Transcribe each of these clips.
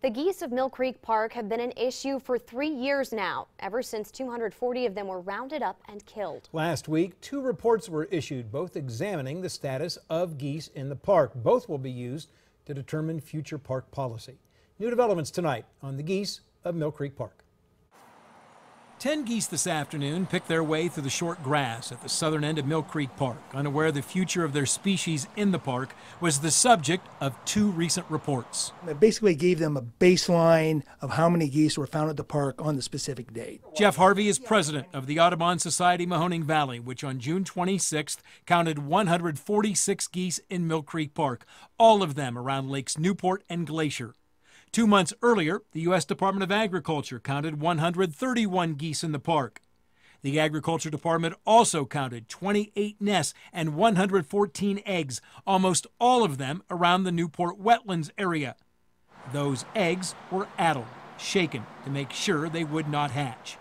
The geese of Mill Creek Park have been an issue for 3 years now, ever since 240 of them were rounded up and killed. Last week, 2 reports were issued, both examining the status of geese in the park. Both will be used to determine future park policy. New developments tonight on the geese of Mill Creek Park. 10 geese this afternoon picked their way through the short grass at the southern end of Mill Creek Park, unaware the future of their species in the park was the subject of 2 recent reports. It basically gave them a baseline of how many geese were found at the park on the specific date. Jeff Harvey is president of the Audubon Society Mahoning Valley, which on June 26th counted 146 geese in Mill Creek Park, all of them around Lakes Newport and Glacier. 2 months earlier, the U.S. Department of Agriculture counted 131 geese in the park. The Agriculture Department also counted 28 nests and 114 eggs, almost all of them around the Newport wetlands area. Those eggs were addled, shaken to make sure they would not hatch.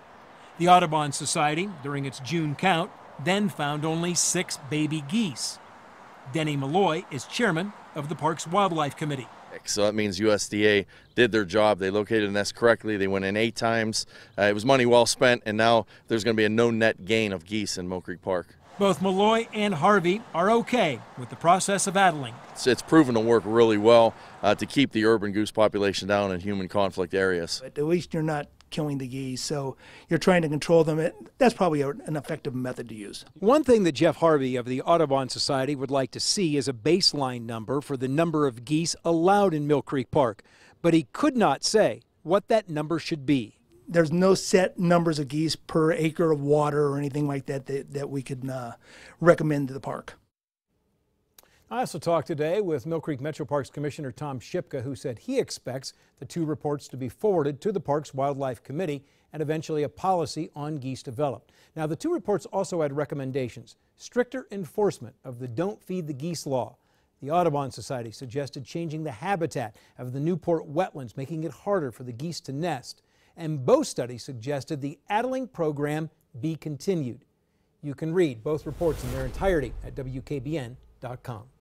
The Audubon Society, during its June count, then found only 6 baby geese. Denny Malloy is chairman of the park's Wildlife Committee. So that means USDA did their job. They located the nest correctly. They went in 8 times. It was money well spent, and now there's going to be a no net gain of geese in Mill Creek Park. Both Malloy and Harvey are okay with the process of addling. It's proven to work really well to keep the urban goose population down in human conflict areas. But at least you're not killing the geese, so you're trying to control them. That's probably an effective method to use. One thing that Jeff Harvey of the Audubon Society would like to see is a baseline number for the number of geese allowed in Mill Creek Park, but he could not say what that number should be. There's no set numbers of geese per acre of water or anything like that that we could recommend to the park. I also talked today with Mill Creek Metro Parks Commissioner Tom Shipka, who said he expects the 2 reports to be forwarded to the park's Wildlife Committee and eventually a policy on geese developed. Now, the 2 reports also had recommendations: stricter enforcement of the Don't Feed the Geese law. The Audubon Society suggested changing the habitat of the Newport wetlands, making it harder for the geese to nest. And both studies suggested the addling program be continued. You can read both reports in their entirety at WKBN.com.